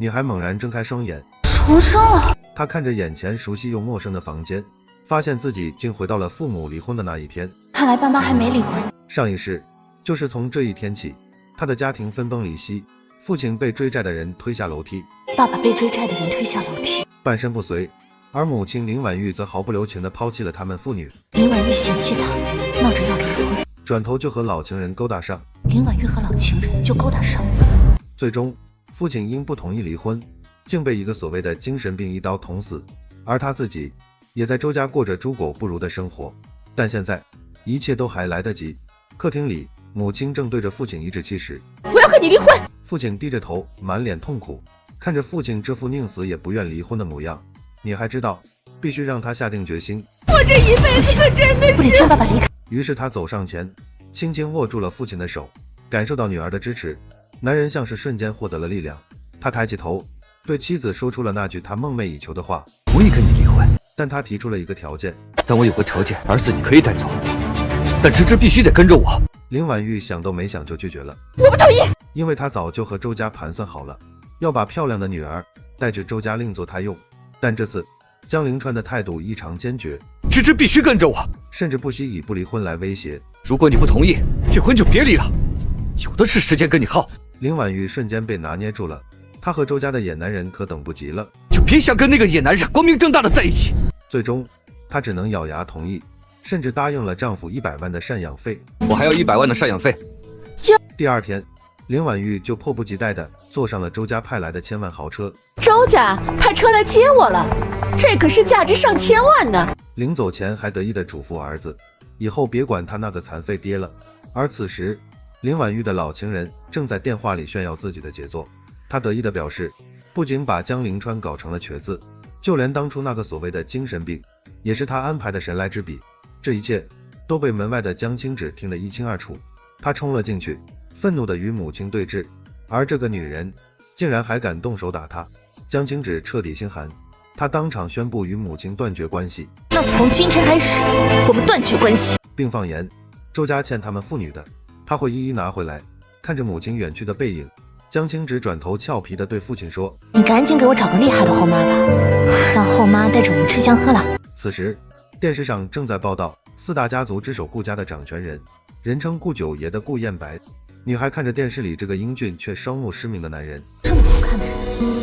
女孩猛然睁开双眼，重生了。她看着眼前熟悉又陌生的房间，发现自己竟回到了父母离婚的那一天。看来爸妈还没离婚。上一世，就是从这一天起，她的家庭分崩离析，父亲被追债的人推下楼梯，爸爸被追债的人推下楼梯，半身不遂，而母亲林婉玉则毫不留情地抛弃了他们父女。林婉玉嫌弃他，闹着要离婚，转头就和老情人勾搭上。林婉玉和老情人就勾搭上了。最终，父亲因不同意离婚，竟被一个所谓的精神病一刀捅死，而他自己也在周家过着猪狗不如的生活。但现在一切都还来得及。客厅里，母亲正对着父亲颐指气使，我要和你离婚。父亲低着头，满脸痛苦，看着父亲这副宁死也不愿离婚的模样，女孩知道必须让他下定决心。我这一辈子可真的是……不得劝爸爸离开。于是他走上前，轻轻握住了父亲的手，感受到女儿的支持，男人像是瞬间获得了力量。他抬起头，对妻子说出了那句他梦寐以求的话：同意跟你离婚，但他提出了一个条件。但我有个条件，儿子你可以带走，但芝芝必须得跟着我。林婉玉想都没想就拒绝了。我不同意，因为他早就和周家盘算好了，要把漂亮的女儿带去周家另作他用。但这次江凌川的态度异常坚决，芝芝必须跟着我，甚至不惜以不离婚来威胁。如果你不同意，这婚就别离了，有的是时间跟你耗。林婉玉瞬间被拿捏住了，她和周家的野男人可等不及了，就别想跟那个野男人光明正大的在一起。最终她只能咬牙同意，甚至答应了丈夫100万的赡养费。我还要100万的赡养费。第二天，林婉玉就迫不及待地坐上了周家派来的千万豪车。周家派车来接我了，这可是价值上千万呢。临走前还得意地嘱咐儿子，以后别管他那个残废爹了。而此时，林婉玉的老情人正在电话里炫耀自己的杰作，他得意地表示，不仅把江凌川搞成了瘸子，就连当初那个所谓的精神病，也是他安排的神来之笔。这一切都被门外的江清芷听得一清二楚，他冲了进去，愤怒地与母亲对峙，而这个女人竟然还敢动手打他。江清芷彻底心寒，她当场宣布与母亲断绝关系。那从今天开始，我们断绝关系，并放言周家欠他们父女的，他会一一拿回来。看着母亲远去的背影，江清芷转头俏皮地对父亲说：你赶紧给我找个厉害的后妈吧，让后妈带着我们吃香喝辣。此时电视上正在报道4大家族之首顾家的掌权人，人称顾九爷的顾燕白。女孩看着电视里这个英俊却双目失明的男人，这么好看的人，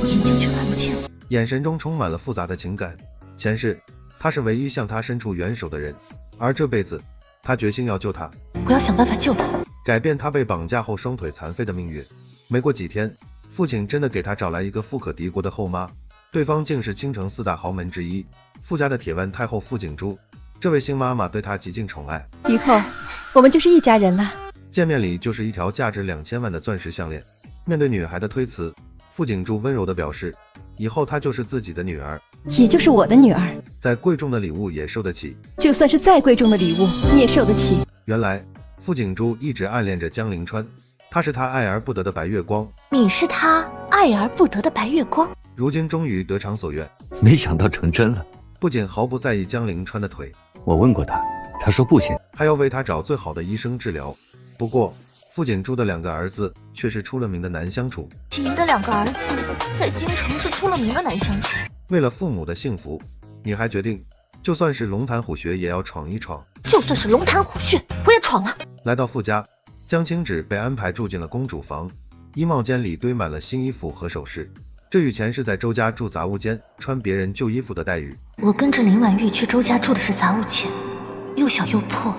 眼睛却看不见，眼神中充满了复杂的情感。前世他是唯一向他伸出援手的人，而这辈子他决心要救他，我要想办法救他，改变他被绑架后双腿残废的命运。没过几天，父亲真的给他找来一个富可敌国的后妈，对方竟是京城4大豪门之一傅家的铁腕太后傅景珠。这位新妈妈对他极尽宠爱，以后我们就是一家人了。见面礼就是一条价值2000万的钻石项链。面对女孩的推辞，傅景珠温柔地表示，以后她就是自己的女儿，也就是我的女儿，再贵重的礼物也受得起。就算是再贵重的礼物你也受得起。原来傅景珠一直暗恋着江凌川，他是他爱而不得的白月光。你是他爱而不得的白月光，如今终于得偿所愿，没想到成真了。不仅毫不在意江凌川的腿，我问过他，他说不行，还要为他找最好的医生治疗。不过傅景珠的2个儿子却是出了名的难相处。您的2个儿子在京城是出了名的难相处。为了父母的幸福，女孩决定就算是龙潭虎穴也要闯一闯。就算是龙潭虎穴我也闯了。来到傅家，江清芷被安排住进了公主房，衣帽间里堆满了新衣服和首饰，这与前世在周家住杂物间穿别人旧衣服的待遇。我跟着林婉玉去周家住的是杂物间，又小又破，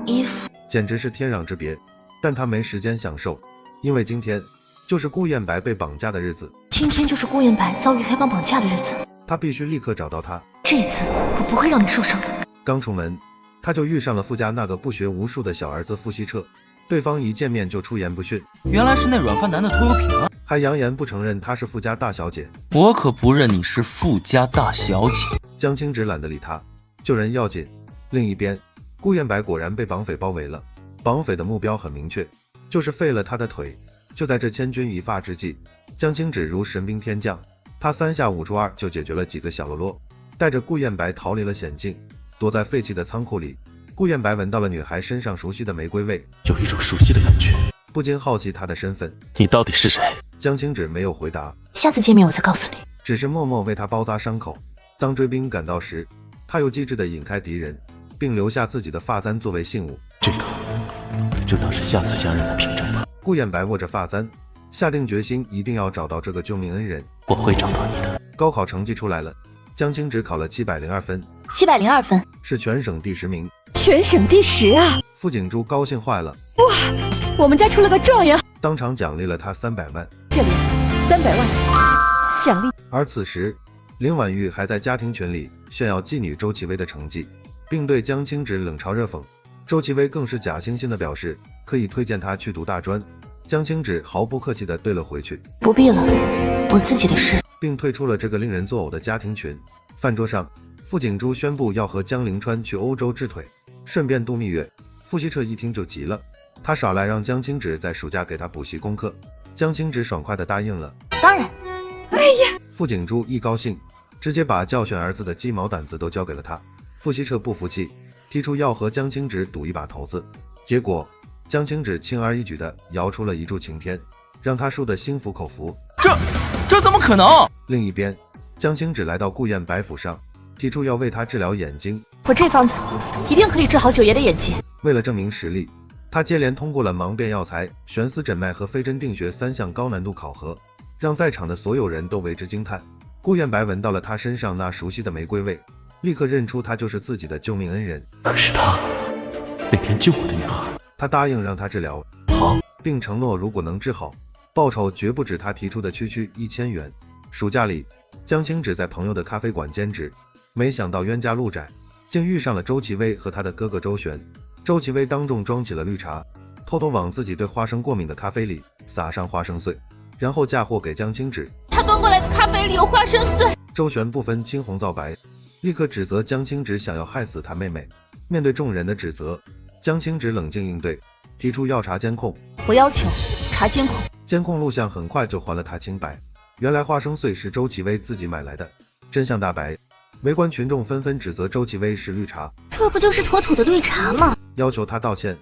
衣服简直是天壤之别。但她没时间享受，因为今天就是顾燕白被绑架的日子。今天就是顾燕白遭遇黑帮绑架的日子，她必须立刻找到他。这一次我不会让你受伤的。刚出门，她就遇上了傅家那个不学无术的小儿子傅希澈，对方一见面就出言不逊，原来是那软饭男的拖油瓶啊！还扬言不承认她是傅家大小姐。我可不认你是傅家大小姐。江清芷懒得理他，救人要紧。另一边，顾燕白果然被绑匪包围了，绑匪的目标很明确，就是废了他的腿。就在这千钧一发之际，江清芷如神兵天降，他3下5除2就解决了几个小喽啰，带着顾燕白逃离了险境。躲在废弃的仓库里，顾燕白闻到了女孩身上熟悉的玫瑰味，有一种熟悉的感觉。不禁好奇她的身份。你到底是谁？江青芷没有回答，下次见面我再告诉你。只是默默为他包扎伤口。当追兵赶到时，他又机智地引开敌人，并留下自己的发簪作为信物。这个就当是下次相认的凭证吧。顾彦白握着发簪，下定决心一定要找到这个救命恩人。我会找到你的。高考成绩出来了，江青芷考了702分702分，是全省第10名，全省第10啊！傅景珠高兴坏了，我们家出了个状元，当场奖励了他300万。这里300万奖励。而此时，林婉玉还在家庭群里炫耀妓女周其薇的成绩，并对江青芷冷嘲热讽。周其薇更是假惺惺地表示可以推荐她去读大专。江青芷毫不客气地对了回去，不必了，我自己的事。并退出了这个令人作呕的家庭群。饭桌上，傅景珠宣布要和江陵川去欧洲治腿，顺便度蜜月。傅希澈一听就急了，他耍赖让江青芷在暑假给他补习功课，江青芷爽快地答应了。当然。傅景珠一高兴，直接把教训儿子的鸡毛掸子都交给了他。傅希澈不服气，提出要和江青芷赌一把骰子，结果江青芷轻而易举地摇出了一柱擎天，让他输得心服口服。这怎么可能？另一边，江青芷来到顾彦白府上，提出要为他治疗眼睛。我这方子一定可以治好九爷的眼睛。为了证明实力，他接连通过了盲辨药材、悬丝诊脉和飞针定穴3项高难度考核，让在场的所有人都为之惊叹。顾彦白闻到了他身上那熟悉的玫瑰味，立刻认出他就是自己的救命恩人。可是他那天救我的女孩，他答应让他治疗，好，并承诺如果能治好，报酬绝不止他提出的区1000元。暑假里，江青芷在朋友的咖啡馆兼职，没想到冤家路窄，竟遇上了周其薇和他的哥哥周旋。周其薇当众装起了绿茶，偷偷往自己对花生过敏的咖啡里撒上花生碎，然后嫁祸给江青芷。他端过来的咖啡里有花生碎。周旋不分青红皂白，立刻指责江青芷想要害死他妹妹。面对众人的指责，江青芷冷静应对，提出要查监控。我要求查监控。监控录像很快就还了他清白，原来花生碎是周其薇自己买来的。真相大白，围观群众纷纷指责周其薇是绿茶，这不就是妥妥的绿茶吗？要求他道歉。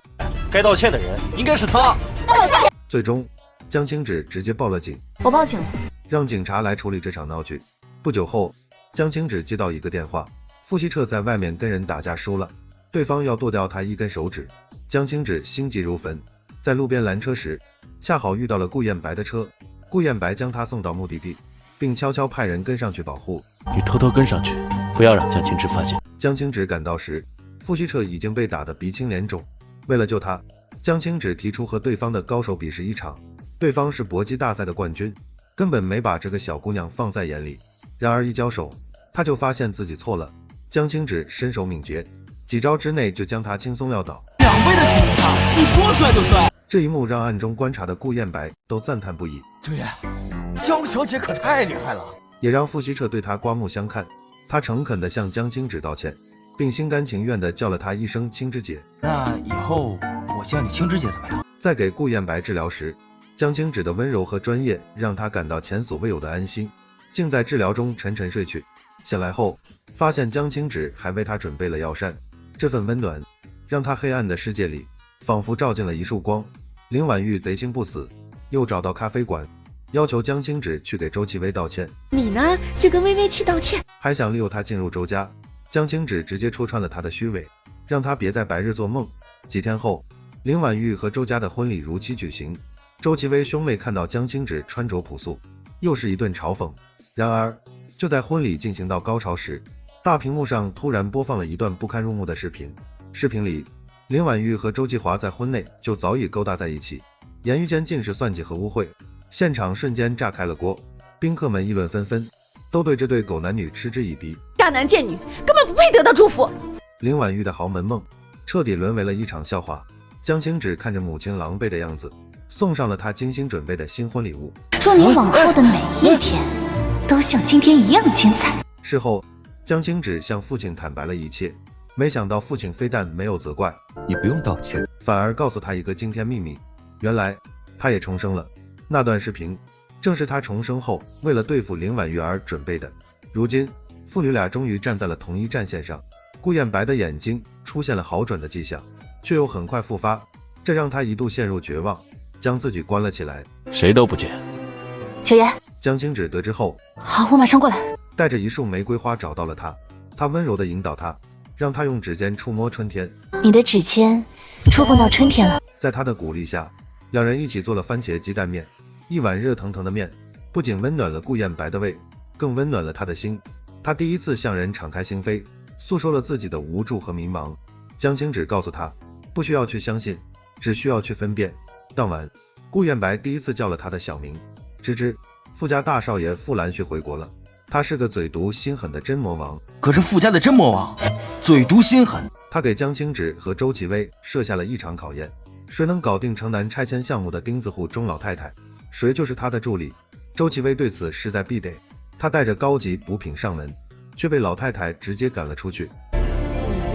该道歉的人应该是他。道歉。最终，江青芷直接报了警。我报警了，让警察来处理这场闹剧。不久后，江青芷接到一个电话，傅希澈在外面跟人打架输了，对方要剁掉他1根手指。江青芷心急如焚，在路边拦车时，恰好遇到了顾彦白的车。顾彦白将他送到目的地，并悄悄派人跟上去保护。你偷偷跟上去，不要让江青芷发现。江青芷赶到时，傅希澈已经被打得鼻青脸肿。为了救他，江青芷提出和对方的高手比试1场。对方是搏击大赛的冠军，根本没把这个小姑娘放在眼里。然而一交手，他就发现自己错了。江青芷身手敏捷，几招之内就将他轻松撂倒。2倍的体力差，你说摔就摔。这一幕让暗中观察的顾彦白都赞叹不已。九爷，江小姐可太厉害了，也让傅希澈对他刮目相看。他诚恳地向江青芷道歉，并心甘情愿地叫了他一声青枝姐。那以后我叫你青枝姐怎么样？在给顾彦白治疗时，江青芷的温柔和专业让他感到前所未有的安心，竟在治疗中沉沉睡去。醒来后，发现江青芷还为他准备了药膳，这份温暖让他黑暗的世界里仿佛照进了一束光。林婉玉贼心不死，又找到咖啡馆，要求江青芷去给周其薇道歉。你呢，就跟微微去道歉，还想利诱他进入周家。江青芷直接戳穿了他的虚伪，让他别在白日做梦。几天后，林婉玉和周家的婚礼如期举行。周其薇兄妹看到江青芷穿着朴素，又是一顿嘲讽。然而，就在婚礼进行到高潮时，大屏幕上突然播放了一段不堪入目的视频。视频里，林婉玉和周继华在婚内就早已勾搭在一起，言语间尽是算计和污秽，现场瞬间炸开了锅，宾客们议论纷纷，都对这对狗男女嗤之以鼻。大男贱女，根本不配得到祝福。林婉玉的豪门梦彻底沦为了一场笑话。江青芷看着母亲狼狈的样子，送上了她精心准备的新婚礼物。祝你往后的每一天都像今天一样精彩。事后，江青芷向父亲坦白了一切，没想到父亲非但没有责怪，你不用道歉，反而告诉他一个惊天秘密，原来他也重生了。那段视频正是他重生后为了对付林婉玉而准备的。如今父女俩终于站在了同一战线上。顾彦白的眼睛出现了好转的迹象，却又很快复发，这让他一度陷入绝望，将自己关了起来。谁都不见，九爷，江青芷得知后，好，我马上过来。带着一束玫瑰花找到了他，他温柔地引导他，让他用指尖触摸春天。你的指尖触碰到春天了。在他的鼓励下，两人一起做了番茄鸡蛋面。一碗热腾腾的面，不仅温暖了顾燕白的胃，更温暖了他的心。他第一次向人敞开心扉，诉说了自己的无助和迷茫。江青芷告诉他，不需要去相信，只需要去分辨。当晚，顾燕白第一次叫了他的小名，芝芝。傅家大少爷傅兰旭回国了，他是个嘴毒心狠的真魔王。可是傅家的真魔王，嘴毒心狠。他给江青芷和周启威设下了一场考验，谁能搞定城南拆迁项目的钉子户钟老太太，谁就是他的助理。周启威对此势在必得，他带着高级补品上门，却被老太太直接赶了出去。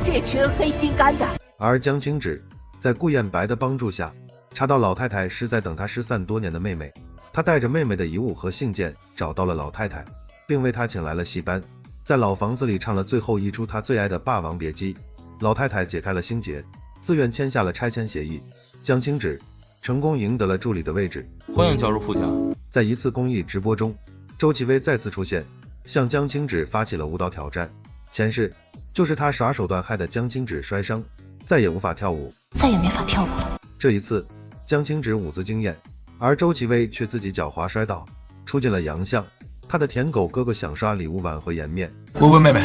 这群黑心肝的！而江青芷在顾燕白的帮助下，查到老太太是在等她失散多年的妹妹。他带着妹妹的遗物和信件找到了老太太，并为她请来了戏班，在老房子里唱了最后一出她最爱的《霸王别姬》。老太太解开了心结，自愿签下了拆迁协议。江青芷成功赢得了助理的位置。欢迎加入傅家。在一次公益直播中，周启威再次出现，向江青芷发起了舞蹈挑战。前世就是他耍手段害得江青芷摔伤，再也无法跳舞，再也没法跳舞了。这一次，江青芷舞姿惊艳，而周启威却自己狡猾摔倒，出尽了洋相。他的舔狗哥哥想刷礼物挽回颜面，薇薇妹妹，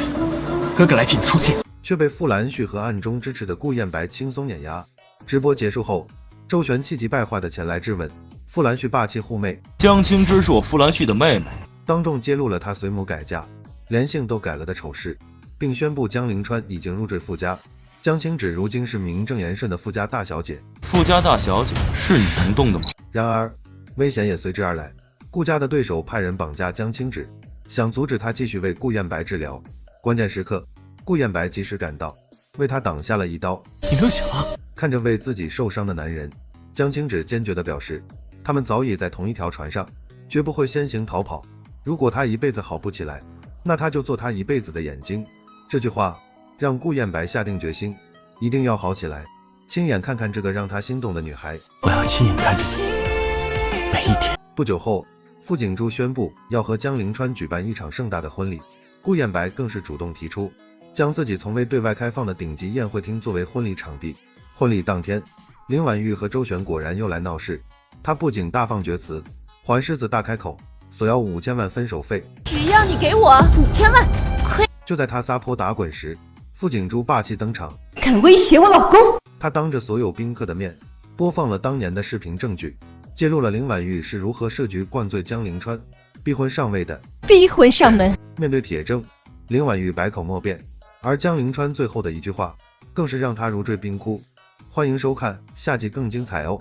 哥哥来替你出气，却被傅兰旭和暗中支持的顾燕白轻松碾压。直播结束后，周旋气急败坏的前来质问，傅兰旭霸气护妹，江青芷是我傅兰旭的妹妹，当众揭露了他随母改嫁，连姓都改了的丑事，并宣布江陵川已经入赘傅家。江青芷如今是名正言顺的傅家大小姐。傅家大小姐是你能动的吗？然而危险也随之而来，顾家的对手派人绑架江青芷，想阻止她继续为顾燕白治疗。关键时刻，顾燕白及时赶到，为他挡下了一刀。你没有醒啊？看着为自己受伤的男人，江青芷坚决地表示，他们早已在同一条船上，绝不会先行逃跑。如果他一辈子好不起来，那他就做他一辈子的眼睛。这句话让顾燕白下定决心，一定要好起来，亲眼看看这个让他心动的女孩。我要亲眼看着你每一天。不久后，傅景珠宣布要和江陵川举办一场盛大的婚礼，顾燕白更是主动提出，将自己从未对外开放的顶级宴会厅作为婚礼场地。婚礼当天，林婉玉和周旋果然又来闹事，她不仅大放厥词，环狮子大开口，索要5000万分手费。只要你给我5000万，就在她撒泼打滚时，傅景珠霸气登场，敢威胁我老公！她当着所有宾客的面播放了当年的视频证据，揭露了林婉玉是如何设局灌醉江陵川，逼婚上位的。逼婚上门。面对铁证，林婉玉百口莫辩，而江陵川最后的一句话更是让她如坠冰窟。欢迎收看下集更精彩哦。